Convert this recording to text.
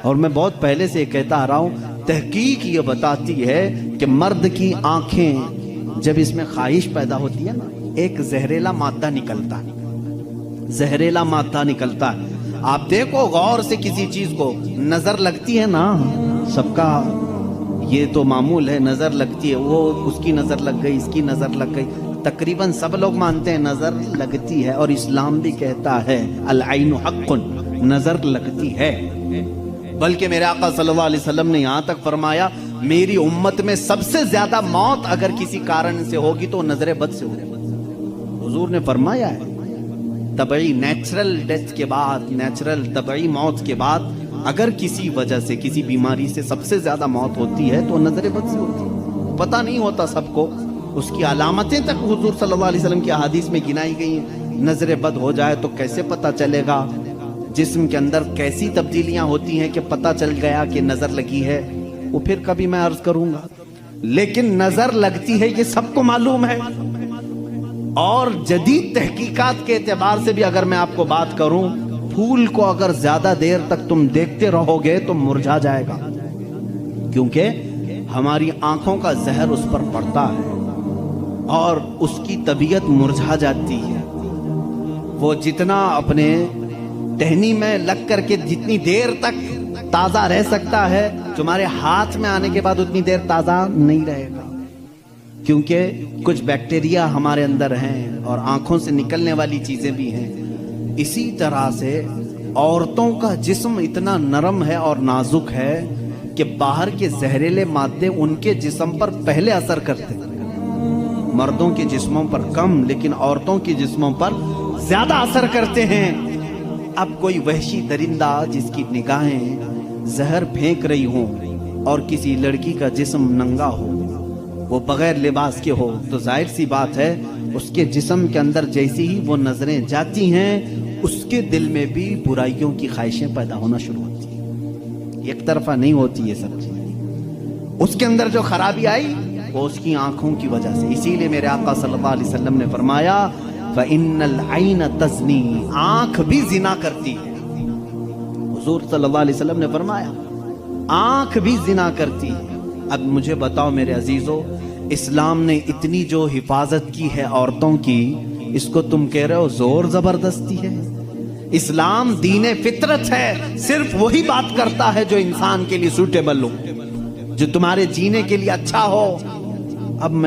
اور میں بہت پہلے سے کہتا آ رہا ہوں، تحقیق یہ بتاتی ہے کہ مرد کی آنکھیں جب اس میں خواہش پیدا ہوتی ہے نا، ایک زہریلا مادہ نکلتا ہے، زہریلا مادہ نکلتا ہے۔ آپ دیکھو غور سے کسی چیز کو، نظر لگتی ہے نا، سب کا یہ تو معمول ہے، نظر لگتی ہے، وہ اس کی نظر لگ گئی، اس کی نظر لگ گئی، تقریباً سب لوگ مانتے ہیں نظر لگتی ہے، اور اسلام بھی کہتا ہے العین حق، نظر لگتی ہے۔ بلکہ میرے آقا صلی اللہ علیہ وسلم نے یہاں تک فرمایا، میری امت میں سب سے زیادہ موت اگر کسی کارن سے ہوگی تو نظر بد سے ہوگی۔ حضور نے فرمایا ہے طبعی نیچرل ڈیتھ کے بعد، نیچرل طبعی موت کے بعد اگر کسی وجہ سے، کسی بیماری سے سب سے زیادہ موت ہوتی ہے تو نظر بد سے ہوتی ہے۔ پتہ نہیں ہوتا سب کو، اس کی علامتیں تک حضور صلی اللہ علیہ وسلم کی احادیث میں گنائی گئی ہیں۔ نظر بد ہو جائے تو کیسے پتہ چلے گا؟ جسم کے اندر کیسی تبدیلیاں ہوتی ہیں کہ پتہ چل گیا کہ نظر لگی ہے، وہ پھر کبھی میں عرض کروں گا۔ لیکن نظر لگتی ہے یہ سب کو معلوم ہے، اور جدید تحقیقات کے اعتبار سے بھی اگر میں آپ کو بات کروں، پھول کو اگر زیادہ دیر تک تم دیکھتے رہو گے تو مرجھا جائے گا، کیونکہ ہماری آنکھوں کا زہر اس پر پڑتا ہے اور اس کی طبیعت مرجھا جاتی ہے۔ وہ جتنا اپنے ٹہنی میں لگ کر کے جتنی دیر تک تازہ رہ سکتا ہے، تمہارے ہاتھ میں آنے کے بعد اتنی دیر تازہ نہیں رہے گا، کیونکہ کچھ بیکٹیریا ہمارے اندر ہیں اور آنکھوں سے نکلنے والی چیزیں بھی ہیں۔ اسی طرح سے عورتوں کا جسم اتنا نرم ہے اور نازک ہے کہ باہر کے زہریلے مادے ان کے جسم پر پہلے اثر کرتے ہیں، مردوں کے جسموں پر کم لیکن عورتوں کے جسموں پر زیادہ اثر کرتے ہیں۔ اب کوئی وحشی درندہ جس کی نگاہیں زہر پھینک رہی ہوں اور کسی لڑکی کا جسم ننگا ہو، وہ بغیر لباس کے ہو، تو ظاہر سی بات ہے اس کے جسم کے اندر جیسی ہی وہ نظریں جاتی ہیں، اس کے دل میں بھی برائیوں کی خواہشیں پیدا ہونا شروع ہوتی ہیں۔ ایک طرفہ نہیں ہوتی یہ سب چیزیں، اس کے اندر جو خرابی آئی وہ اس کی آنکھوں کی وجہ سے۔ اسی لیے میرے آقا صلی اللہ علیہ وسلم نے فرمایا فَإِنَّ الْعَيْنَ تَزْنِي، آنکھ بھی زنا کرتی ہے۔ حضور صلی اللہ علیہ وسلم نے فرمایا آنکھ بھی زنا کرتی ہے۔ اب مجھے بتاؤ میرے عزیزو، اسلام نے اتنی جو حفاظت کی ہے عورتوں کی، اس کو تم کہہ رہے ہو زور زبردستی ہے؟ اسلام دین فطرت ہے، صرف وہی بات کرتا ہے جو انسان کے لیے سوٹیبل ہو، جو تمہارے جینے کے لیے اچھا ہو۔ اب میں